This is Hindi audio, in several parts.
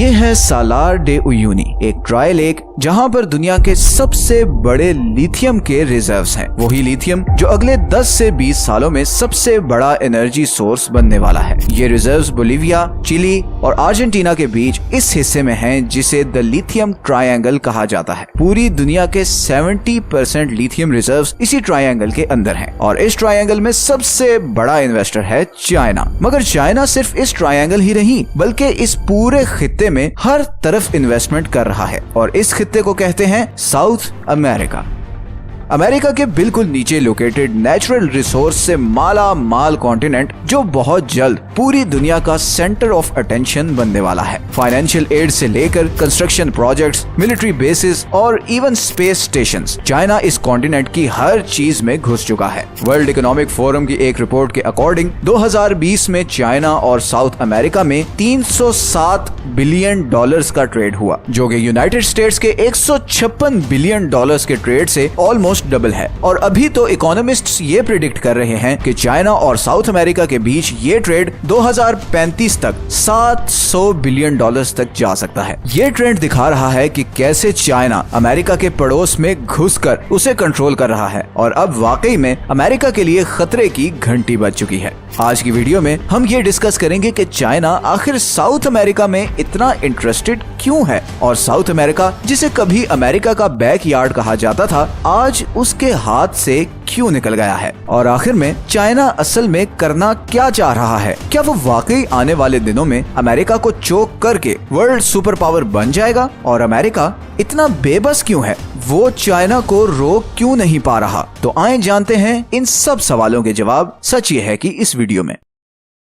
ये है सालार डे उयूनी, एक ड्राई लेक जहां पर दुनिया के सबसे बड़े लिथियम के रिजर्व्स हैं। वही लिथियम जो अगले 10 से 20 सालों में सबसे बड़ा एनर्जी सोर्स बनने वाला है। ये रिजर्व्स बोलिविया, चिली और अर्जेंटीना के बीच इस हिस्से में हैं जिसे द लिथियम ट्रायंगल कहा जाता है। पूरी दुनिया के 70% लिथियम रिजर्व्स इसी ट्रायंगल के अंदर हैं और इस ट्रायंगल में सबसे बड़ा इन्वेस्टर है चाइना। मगर चाइना सिर्फ इस ट्रायंगल ही नहीं बल्कि इस पूरे खित्ते में हर तरफ इन्वेस्टमेंट कर रहा है और इस खित्ते को कहते हैं साउथ अमेरिका। अमेरिका के बिल्कुल नीचे लोकेटेड नेचुरल रिसोर्स से माला माल कॉन्टिनेंट जो बहुत जल्द पूरी दुनिया का सेंटर ऑफ अटेंशन बनने वाला है। फाइनेंशियल एड से लेकर कंस्ट्रक्शन प्रोजेक्ट्स, मिलिट्री बेसिस और इवन स्पेस स्टेशंस, चाइना इस कॉन्टिनेंट की हर चीज में घुस चुका है। वर्ल्ड इकोनॉमिक फोरम की एक रिपोर्ट के अकॉर्डिंग 2020 में चाइना और साउथ अमेरिका में $307 बिलियन का ट्रेड हुआ, जो कि यूनाइटेड स्टेट्स के $156 बिलियन के ट्रेड से ऑलमोस्ट डबल है। और अभी तो इकोनॉमिस्ट्स ये प्रिडिक्ट कर रहे हैं कि चाइना और साउथ अमेरिका के बीच ये ट्रेड 2035 तक $700 बिलियन तक जा सकता है। ये ट्रेंड दिखा रहा है कि कैसे चाइना अमेरिका के पड़ोस में घुसकर उसे कंट्रोल कर रहा है और अब वाकई में अमेरिका के लिए खतरे की घंटी बज चुकी है। आज की वीडियो में हम ये डिस्कस करेंगे कि चाइना आखिर साउथ अमेरिका में इतना इंटरेस्टेड क्यों है और साउथ अमेरिका, जिसे कभी अमेरिका का बैकयार्ड कहा जाता था, आज उसके हाथ से क्यों निकल गया है और आखिर में चाइना असल में करना क्या चाह रहा है। क्या वो वाकई आने वाले दिनों में अमेरिका को चोक करके वर्ल्ड सुपर पावर बन जाएगा और अमेरिका इतना बेबस क्यों है, वो चाइना को रोक क्यों नहीं पा रहा? तो आए जानते हैं इन सब सवालों के जवाब। सच ये है कि इस वीडियो में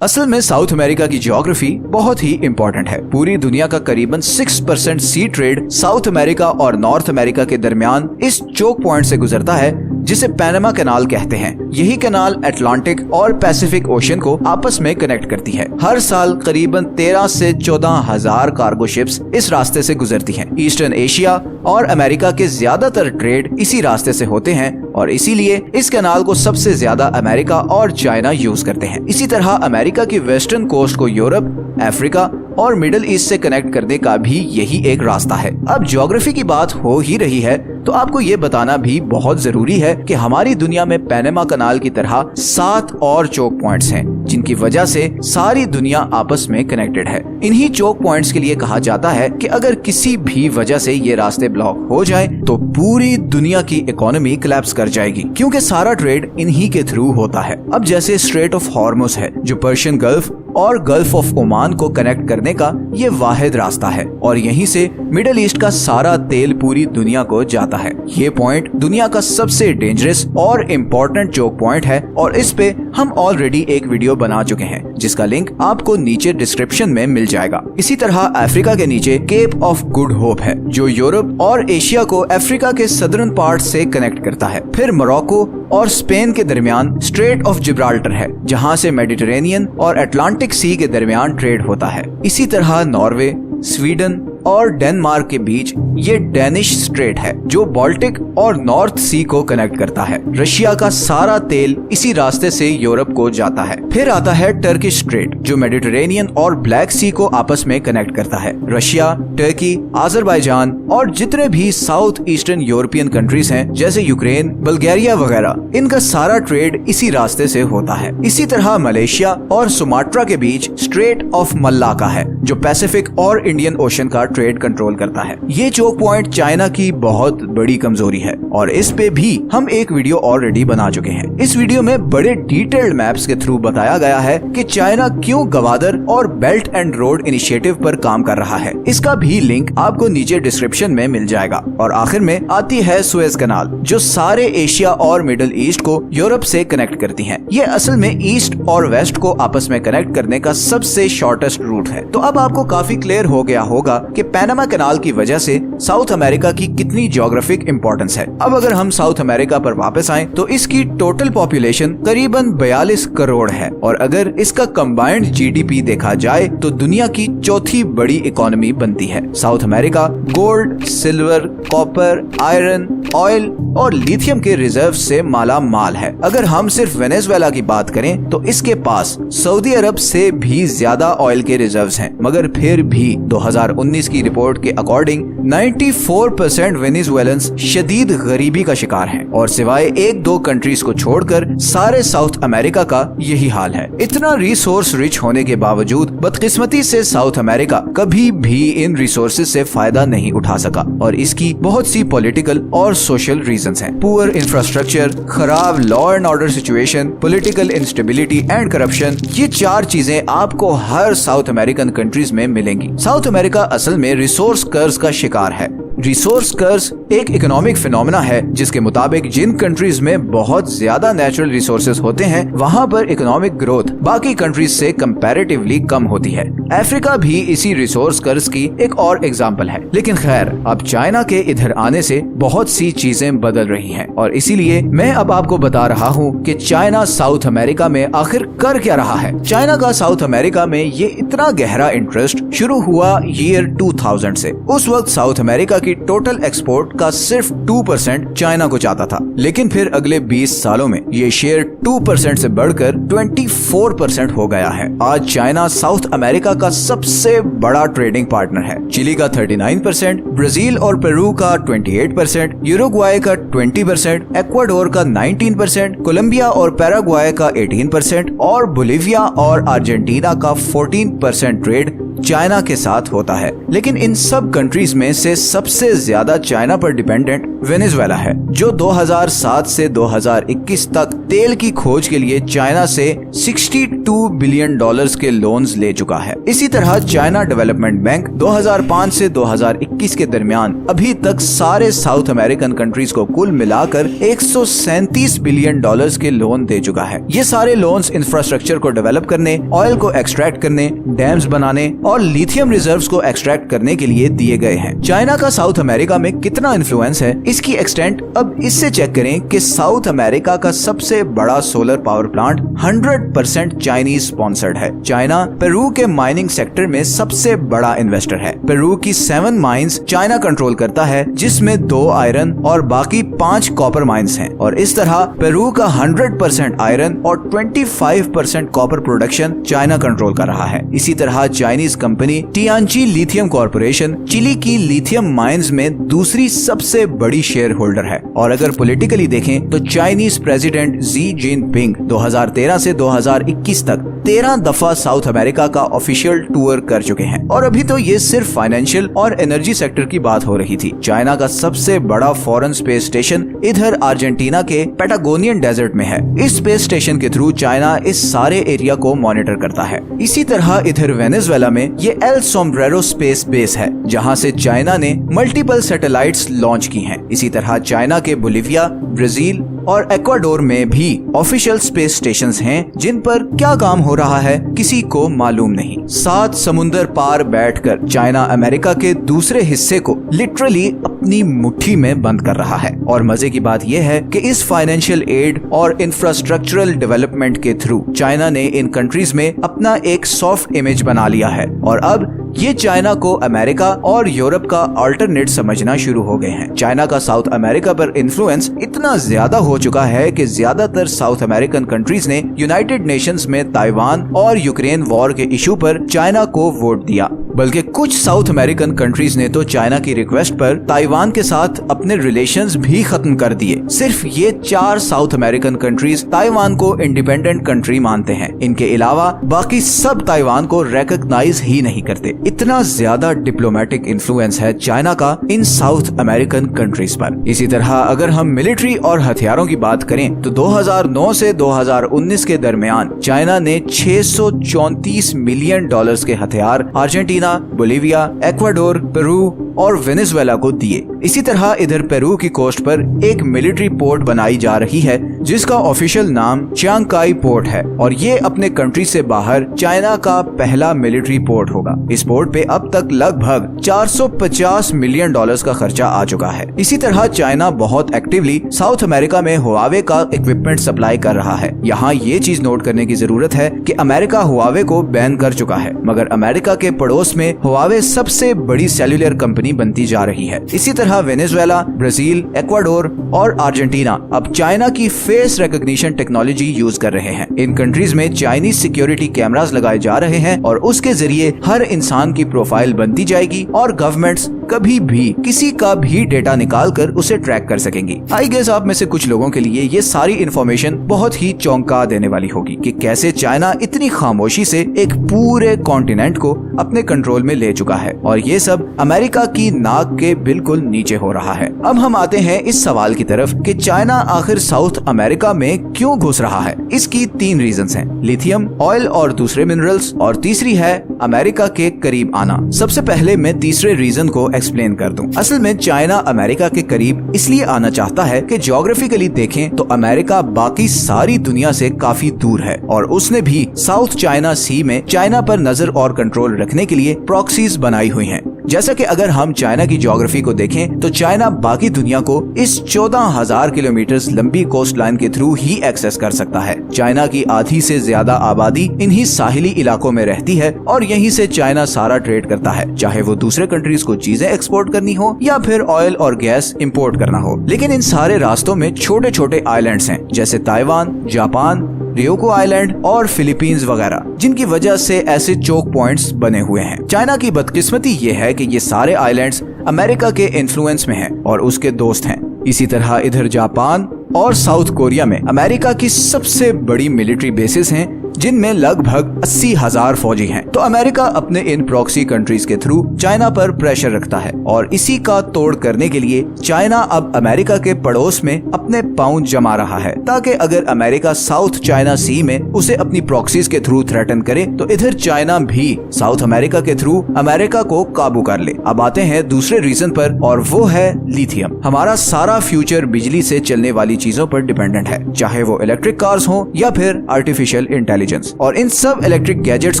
असल में साउथ अमेरिका की ज्योग्राफी बहुत ही इम्पोर्टेंट है। पूरी दुनिया का करीबन 6% सी ट्रेड साउथ अमेरिका और नॉर्थ अमेरिका के दरमियान इस चोक पॉइंट से गुजरता है जिसे पैनामा कैनाल कहते हैं। यही कैनाल अटलांटिक और पैसिफिक ओशन को आपस में कनेक्ट करती है। हर साल करीबन 13 से 14 हजार कार्गो शिप्स इस रास्ते से गुजरती हैं। ईस्टर्न एशिया और अमेरिका के ज्यादातर ट्रेड इसी रास्ते से होते हैं और इसीलिए इस कैनाल को सबसे ज्यादा अमेरिका और चाइना यूज करते हैं। इसी तरह अमेरिका की वेस्टर्न कोस्ट को यूरोप, अफ्रीका और मिडिल ईस्ट से कनेक्ट करने का भी यही एक रास्ता है। अब ज्योग्राफी की बात हो ही रही है तो आपको ये बताना भी बहुत जरूरी है कि हमारी दुनिया में पैनामा कैनाल की तरह 7 और चोक पॉइंट्स हैं जिनकी वजह से सारी दुनिया आपस में कनेक्टेड है। इन्हीं चोक पॉइंट्स के लिए कहा जाता है कि अगर किसी भी वजह से ये रास्ते ब्लॉक हो जाए तो पूरी दुनिया की इकोनॉमी कोलैप्स कर जाएगी, क्योंकि सारा ट्रेड इन्हीं के थ्रू होता है। अब जैसे स्ट्रेट ऑफ हॉर्मुज है जो पर्शियन गल्फ और गल्फ ऑफ ओमान को कनेक्ट करने का ये वाहिद रास्ता है और यहीं से मिडिल ईस्ट का सारा तेल पूरी दुनिया को जाता है। ये पॉइंट दुनिया का सबसे डेंजरस और इम्पोर्टेंट चोक पॉइंट है और इस पे हम ऑलरेडी एक वीडियो बना चुके हैं जिसका लिंक आपको नीचे डिस्क्रिप्शन में मिल जाएगा। इसी तरह अफ्रीका के नीचे केप ऑफ गुड होप है जो यूरोप और एशिया को अफ्रीका के सदर्न पार्ट से कनेक्ट करता है। फिर मोरक्को और स्पेन के दरमियान स्ट्रेट ऑफ जिब्राल्टर है जहां से मेडिटेरेनियन और अटलांटिक सी के दरमियान ट्रेड होता है। इसी तरह नॉर्वे, स्वीडन और डेनमार्क के बीच ये डेनिश स्ट्रेट है जो बाल्टिक और नॉर्थ सी को कनेक्ट करता है। रशिया का सारा तेल इसी रास्ते से यूरोप को जाता है। फिर आता है टर्किश स्ट्रेट जो मेडिटेरेनियन और ब्लैक सी को आपस में कनेक्ट करता है। रशिया, टर्की, अजरबैजान और जितने भी साउथ ईस्टर्न यूरोपियन कंट्रीज हैं जैसे यूक्रेन, बल्गेरिया वगैरह, इनका सारा ट्रेड इसी रास्ते से होता है। इसी तरह मलेशिया और सुमात्रा के बीच स्ट्रेट ऑफ मल्लाका है जो पैसिफिक और इंडियन ओशन का ट्रेड कंट्रोल करता है। ये चोक पॉइंट चाइना की बहुत बड़ी कमजोरी है और इस पे भी हम एक वीडियो ऑलरेडी बना चुके हैं। इस वीडियो में बड़े डिटेल्ड मैप्स के थ्रू बताया गया है कि चाइना क्यों गवादर और बेल्ट एंड रोड इनिशिएटिव पर काम कर रहा है। इसका भी लिंक आपको नीचे डिस्क्रिप्शन में मिल जाएगा। और आखिर में आती है सुएज कैनाल जो सारे एशिया और मिडिल ईस्ट को यूरोप से कनेक्ट करती है। ये असल में ईस्ट और वेस्ट को आपस में कनेक्ट करने का सबसे शॉर्टेस्ट रूट है। तो अब आपको काफी क्लियर हो गया होगा कि पैनामा कैनाल की वजह से साउथ अमेरिका की कितनी ज्योग्राफिक इंपॉर्टेंस है। अब अगर हम साउथ अमेरिका पर वापस आएं तो इसकी टोटल पॉपुलेशन करीबन 42 करोड़ है और अगर इसका कंबाइंड जीडीपी देखा जाए तो दुनिया की चौथी बड़ी इकोनॉमी बनती है। South America gold, silver, copper, iron, oil और लिथियम के रिजर्व से माला माल है। अगर हम सिर्फ वेनेजुएला की बात करें तो इसके पास सऊदी अरब से भी ज्यादा ऑयल के रिजर्व्स हैं, मगर फिर भी 2019 की रिपोर्ट के अकॉर्डिंग 94% वेनेजुएलन्स शदीद गरीबी का शिकार हैं और सिवाय एक दो कंट्रीज को छोड़कर सारे साउथ अमेरिका का यही हाल है। इतना रिसोर्स रिच होने के बावजूद बदकिस्मती से साउथ अमेरिका कभी भी इन रिसोर्सेज से फायदा नहीं उठा सका और इसकी बहुत सी पॉलिटिकल और सोशल रीजंस हैं। पुअर इंफ्रास्ट्रक्चर, खराब law and order situation, political instability and corruption, ये चार चीजें आपको हर साउथ अमेरिकन कंट्रीज में मिलेंगी। साउथ अमेरिका असल में रिसोर्स कर्ज का शिकार है। रिसोर्स कर्ज एक इकोनॉमिक फिनोमेना है जिसके मुताबिक जिन कंट्रीज में बहुत ज्यादा नेचुरल रिसोर्सेज होते हैं वहां पर इकोनॉमिक ग्रोथ बाकी कंट्रीज से कंपैरेटिवली कम होती है। अफ्रीका भी इसी रिसोर्स कर्ज की एक और एग्जांपल है। लेकिन खैर, अब चाइना के इधर आने से बहुत सी चीजें बदल रही हैं और इसीलिए मैं अब आपको बता रहा हूँ कि चाइना साउथ अमेरिका में आखिर कर क्या रहा है। चाइना का साउथ अमेरिका में ये इतना गहरा इंटरेस्ट शुरू हुआ ईयर 2000 से। उस वक्त साउथ अमेरिका की टोटल एक्सपोर्ट का सिर्फ 2% चाइना को जाता था, लेकिन फिर अगले 20 सालों में ये शेयर 2% से बढ़कर 24% हो गया है। आज चाइना साउथ अमेरिका का सबसे बड़ा ट्रेडिंग पार्टनर है। चिली का 39%, ब्राजील और पेरू का 28%, यूरुग्वाय का 20%, इक्वाडोर का 19%, कोलंबिया और पैराग्वाय का 18% और बोलिविया और अर्जेंटीना का 14% ट्रेड चाइना के साथ होता है। लेकिन इन सब कंट्रीज में से सबसे ज्यादा चाइना पर डिपेंडेंट वेनेजुएला है, जो 2007 से 2021 तक तेल की खोज के लिए चाइना से $62 बिलियन के लोन्स ले चुका है। इसी तरह चाइना डेवलपमेंट बैंक 2005 से 2021 के दरमियान अभी तक सारे साउथ अमेरिकन कंट्रीज को कुल मिलाकर $137 बिलियन के लोन दे चुका है। ये सारे लोन्स इंफ्रास्ट्रक्चर को डेवलप करने, ऑयल को एक्सट्रैक्ट करने, डैम्स बनाने और लिथियम रिजर्व्स को एक्सट्रैक्ट करने के लिए दिए गए हैं। चाइना का साउथ अमेरिका में कितना इन्फ्लुएंस है, इसकी एक्सटेंट अब इससे चेक करें कि साउथ अमेरिका का सबसे बड़ा solar power plant 100% Chinese sponsored है। चाइना पेरू के माइनिंग सेक्टर में सबसे बड़ा इन्वेस्टर है। पेरू की 7 माइंस चाइना कंट्रोल करता है, जिसमें 2 आयरन और बाकी 5 कॉपर माइंस हैं और इस तरह पेरू का 100% आयरन और 25% कॉपर प्रोडक्शन चाइना कंट्रोल कर रहा है। इसी तरह Chinese company Tianqi lithium corporation Chile की लिथियम माइंस में दूसरी सबसे बड़ी शेयर होल्डर है। और अगर पॉलिटिकली देखें तो चाइनीज प्रेसिडेंट जी जिनपिंग 2013 से 2021 तक 13 दफा साउथ अमेरिका का ऑफिशियल टूर कर चुके हैं। और अभी तो ये सिर्फ फाइनेंशियल और एनर्जी सेक्टर की बात हो रही थी। चाइना का सबसे बड़ा फॉरेन स्पेस स्टेशन इधर अर्जेंटीना के पैटागोनियन डेजर्ट में है। इस स्पेस स्टेशन के थ्रू चाइना इस सारे एरिया को मॉनिटर करता है। इसी तरह इधर वेनेजुएला में ये एल सोम्ब्रेरो स्पेस बेस है, जहां से चाइना ने मल्टीपल सैटेलाइट्स लॉन्च की हैं। इसी तरह चाइना के बोलिविया, ब्राजील और इक्वाडोर में भी ऑफिशियल स्पेस स्टेशंस हैं, जिन पर क्या काम हो रहा है किसी को मालूम नहीं। 7 समुंदर पार बैठकर चाइना अमेरिका के दूसरे हिस्से को लिटरली अपनी मुट्ठी में बंद कर रहा है। और मजे की बात यह है कि इस फाइनेंशियल एड और इंफ्रास्ट्रक्चरल डेवलपमेंट के थ्रू चाइना ने इन कंट्रीज में अपना एक सॉफ्ट इमेज बना लिया है और अब ये चाइना को अमेरिका और यूरोप का अल्टरनेट समझना शुरू हो गए हैं। चाइना का साउथ अमेरिका पर इन्फ्लुएंस इतना ज्यादा हो चुका है कि ज्यादातर साउथ अमेरिकन कंट्रीज ने यूनाइटेड नेशंस में ताइवान और यूक्रेन वॉर के इशू पर चाइना को वोट दिया। बल्कि कुछ साउथ अमेरिकन कंट्रीज ने तो चाइना की रिक्वेस्ट पर ताइवान के साथ अपने रिलेशंस भी खत्म कर दिए। सिर्फ ये 4 साउथ अमेरिकन कंट्रीज ताइवान को इंडिपेंडेंट कंट्री मानते हैं। इनके अलावा बाकी सब ताइवान को रिकॉग्नाइज ही नहीं करते। इतना ज्यादा डिप्लोमेटिक इन्फ्लुएंस है चाइना का इन साउथ अमेरिकन कंट्रीज पर। इसी तरह अगर हम मिलिट्री और हथियारों की बात करें तो 2009 से 2019 के दरमियान चाइना ने $634 मिलियन के हथियार अर्जेंटीना, बोलिविया, इक्वाडोर, पेरू और वेनेजुएला को दिए। इसी तरह इधर पेरू की कोस्ट पर एक मिलिट्री पोर्ट बनाई जा रही है, जिसका ऑफिशियल नाम चियांकाई पोर्ट है और ये अपने कंट्री से बाहर चाइना का पहला मिलिट्री पोर्ट होगा। इस पोर्ट पे अब तक लगभग $450 मिलियन का खर्चा आ चुका है। इसी तरह चाइना बहुत एक्टिवली साउथ अमेरिका में हुआवे का इक्विपमेंट सप्लाई कर रहा है। यहाँ ये चीज नोट करने की जरूरत है कि अमेरिका हुआवे को बैन कर चुका है, मगर अमेरिका के पड़ोस में हुआवे सबसे बड़ी सेल्युलर कंपनी राजधानी बनती जा रही है। इसी तरह वेनेजुएला, ब्राजील, इक्वाडोर और अर्जेंटीना अब चाइना की फेस रिकॉग्निशन टेक्नोलॉजी यूज कर रहे हैं। इन कंट्रीज में चाइनीज सिक्योरिटी कैमरास लगाए जा रहे हैं और उसके जरिए हर इंसान की प्रोफाइल बनती जाएगी और गवर्नमेंट्स कभी भी किसी का भी डेटा निकाल कर उसे ट्रैक कर सकेंगी। आई गेस आप में से कुछ लोगों के लिए ये सारी इन्फॉर्मेशन बहुत ही चौंका देने वाली होगी कि कैसे चाइना इतनी खामोशी से एक पूरे कॉन्टिनेंट को अपने कंट्रोल में ले चुका है और ये सब अमेरिका की नाक के बिल्कुल नीचे हो रहा है। अब हम आते हैं इस सवाल की तरफ कि चाइना आखिर साउथ अमेरिका में क्यों घुस रहा है। इसकी 3 रीजंस हैं, लिथियम, ऑयल और दूसरे मिनरल्स, और तीसरी है अमेरिका के करीब आना। सबसे पहले मैं तीसरे रीजन को एक्सप्लेन कर दूं। असल में चाइना अमेरिका के करीब इसलिए आना चाहता है कि ज्योग्राफिकली देखें तो अमेरिका बाकी सारी दुनिया से काफी दूर है और उसने भी साउथ चाइना सी में चाइना पर नजर और कंट्रोल रखने के लिए प्रॉक्सीज बनाई हुई हैं। जैसा कि अगर हम चाइना की ज्योग्राफी को देखें तो चाइना बाकी दुनिया को इस 14,000 किलोमीटर लंबी कोस्ट लाइन के थ्रू ही एक्सेस कर सकता है। चाइना की आधी से ज्यादा आबादी इन्हीं साहिली इलाकों में रहती है और यहीं से चाइना सारा ट्रेड करता है, चाहे वो दूसरे कंट्रीज को चीजें एक्सपोर्ट करनी हो या फिर ऑयल और गैस इंपोर्ट करना हो। लेकिन इन सारे रास्तों में छोटे छोटे आइलैंड्स हैं, जैसे ताइवान, जापान, रियोको आइलैंड और फिलीपींस वगैरह, जिनकी वजह से ऐसे चोक पॉइंट्स बने हुए हैं। चाइना की बदकिस्मती ये है कि ये सारे आइलैंड्स अमेरिका के इन्फ्लुएंस में हैं और उसके दोस्त हैं। इसी तरह इधर जापान और साउथ कोरिया में अमेरिका की सबसे बड़ी मिलिट्री बेसिस हैं, जिनमें लगभग 80,000 फौजी हैं। तो अमेरिका अपने इन प्रॉक्सी कंट्रीज के थ्रू चाइना पर प्रेशर रखता है और इसी का तोड़ करने के लिए चाइना अब अमेरिका के पड़ोस में अपने पांव जमा रहा है, ताकि अगर अमेरिका साउथ चाइना सी में उसे अपनी प्रॉक्सीज के थ्रू थ्रेटन करे तो इधर चाइना भी साउथ अमेरिका के थ्रू अमेरिका को काबू कर ले। अब आते हैं दूसरे रीजन पर और वो है लिथियम। हमारा सारा फ्यूचर बिजली से चलने वाली चीजों पर डिपेंडेंट है, चाहे वो इलेक्ट्रिक कार्स हो या फिर आर्टिफिशियल इंटेलिजेंस। और इन सब इलेक्ट्रिक गैजेट्स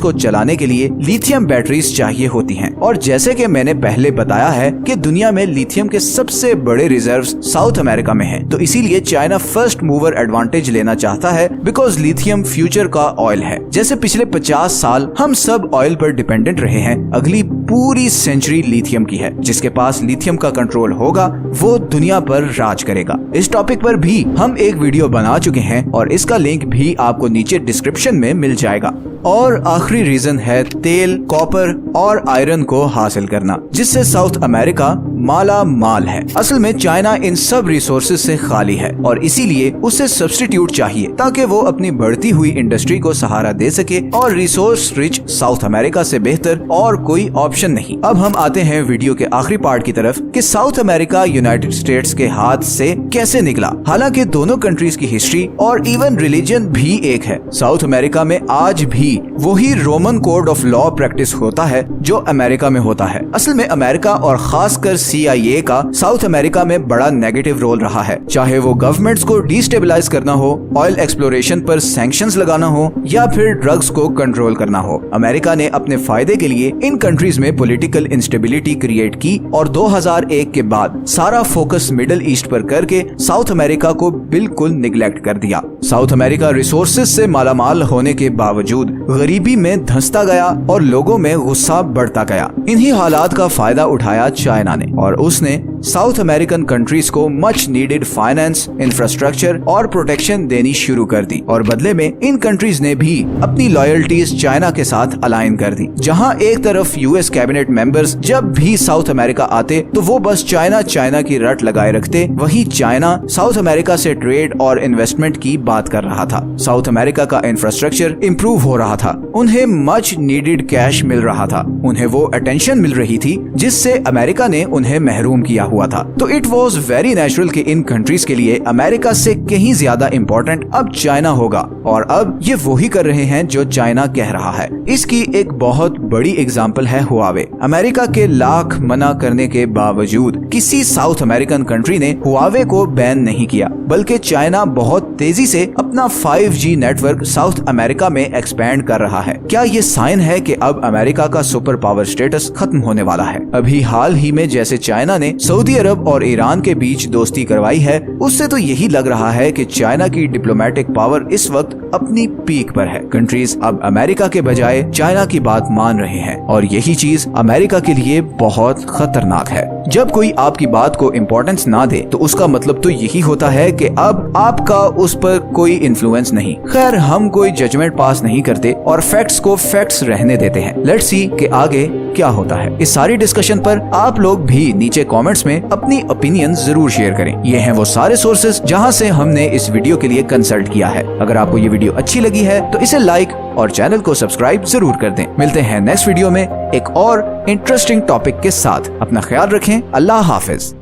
को चलाने के लिए लिथियम बैटरीज चाहिए होती हैं। और जैसे कि मैंने पहले बताया है कि दुनिया में लिथियम के सबसे बड़े रिजर्व्स साउथ अमेरिका में हैं, तो इसीलिए चाइना फर्स्ट मूवर एडवांटेज लेना चाहता है, बिकॉज लिथियम फ्यूचर का ऑयल है। जैसे पिछले 50 साल हम सब ऑयल पर डिपेंडेंट रहे हैं, अगली पूरी सेंचुरी लिथियम की है। जिसके पास लिथियम का कंट्रोल होगा वो दुनिया पर राज करेगा। इस टॉपिक पर भी हम एक वीडियो बना चुके हैं और इसका लिंक भी आपको नीचे डिस्क्रिप्शन में मिल जाएगा। और आखिरी रीजन है तेल, कॉपर और आयरन को हासिल करना, जिससे साउथ अमेरिका माला माल है। असल में चाइना इन सब रिसोर्सेज से खाली है और इसीलिए उसे सब्स्टिट्यूट चाहिए ताकि वो अपनी बढ़ती हुई इंडस्ट्री को सहारा दे सके, और रिसोर्स रिच साउथ अमेरिका से बेहतर और कोई ऑप्शन नहीं। अब हम आते हैं वीडियो के आखिरी पार्ट की तरफ कि साउथ अमेरिका यूनाइटेड स्टेट्स के हाथ से कैसे निकला। हालांकि दोनों कंट्रीज की हिस्ट्री और इवन रिलीजन भी एक है। साउथ अमेरिका में आज भी वही Roman code of law practice होता है जो अमेरिका में होता है। असल में अमेरिका और खासकर CIA का साउथ अमेरिका में बड़ा नेगेटिव रोल रहा है, चाहे वो गवर्नमेंट्स को डिस्टेबलाइज करना हो, ऑयल एक्सप्लोरेशन पर सैंक्शंस लगाना हो या फिर ड्रग्स को कंट्रोल करना हो। अमेरिका ने अपने फायदे के लिए इन कंट्रीज में पॉलिटिकल इंस्टेबिलिटी क्रिएट की और 2001 के बाद सारा फोकस मिडिल ईस्ट पर करके साउथ अमेरिका को बिल्कुल निगलेक्ट कर दिया। साउथ अमेरिका रिसोर्सेज से मालामाल होने के बावजूद गरीबी में धंसता गया और लोगों में गुस्सा बढ़ता गया। इन्हीं हालात का फायदा उठाया चाइना ने और उसने साउथ अमेरिकन कंट्रीज को मच नीडेड फाइनेंस, इंफ्रास्ट्रक्चर और प्रोटेक्शन देनी शुरू कर दी और बदले में इन कंट्रीज ने भी अपनी लॉयल्टीज चाइना के साथ अलाइन कर दी। जहां एक तरफ US कैबिनेट मेंबर्स जब भी साउथ अमेरिका आते तो वो बस चाइना की रट लगाए रखते, वहीं चाइना साउथ अमेरिका से ट्रेड और इन्वेस्टमेंट की बात कर रहा था। साउथ अमेरिका का इंफ्रास्ट्रक्चर इम्प्रूव हो रहा था, उन्हें मच नीडेड कैश मिल रहा था, उन्हें वो अटेंशन मिल रही थी जिससे अमेरिका ने उन्हें महरूम किया हुआ था। तो इट वॉज वेरी नेचुरल कि इन कंट्रीज के लिए अमेरिका से कहीं ज्यादा इम्पोर्टेंट अब चाइना होगा, और अब ये वही कर रहे हैं जो चाइना कह रहा है। इसकी एक बहुत बड़ी एग्जांपल है हुआवे। अमेरिका के लाख मना करने के बावजूद किसी साउथ अमेरिकन कंट्री ने हुआवे को बैन नहीं किया, बल्कि चाइना बहुत तेजी से अपना 5G नेटवर्क साउथ अमेरिका में एक्सपैंड कर रहा है। क्या ये साइन है कि अब अमेरिका का सुपर पावर स्टेटस खत्म होने वाला है? अभी हाल ही में जैसे चाइना ने सऊदी अरब और ईरान के बीच दोस्ती करवाई है, उससे तो यही लग रहा है कि चाइना की डिप्लोमेटिक पावर इस वक्त अपनी पीक पर है। कंट्रीज अब अमेरिका के बजाय चाइना की बात मान रहे हैं और यही चीज अमेरिका के लिए बहुत खतरनाक है। जब कोई आपकी बात को इम्पोर्टेंस ना दे तो उसका मतलब तो यही होता है कि अब आपका उस पर कोई इन्फ्लुएंस नहीं। खैर, हम कोई जजमेंट पास नहीं करते और फैक्ट्स को फैक्ट्स रहने देते हैं। लेट्स सी कि आगे क्या होता है। इस सारी डिस्कशन पर आप लोग भी नीचे कमेंट्स में अपनी ओपिनियन जरूर शेयर करें। ये हैं वो सारे सोर्सेज जहां से हमने इस वीडियो के लिए कंसल्ट किया है। अगर आपको ये वीडियो अच्छी लगी है तो इसे लाइक और चैनल को सब्सक्राइब जरूर कर दें। मिलते हैं नेक्स्ट वीडियो में एक और इंटरेस्टिंग टॉपिक के साथ। अपना ख्याल रखें। अल्लाह हाफिज।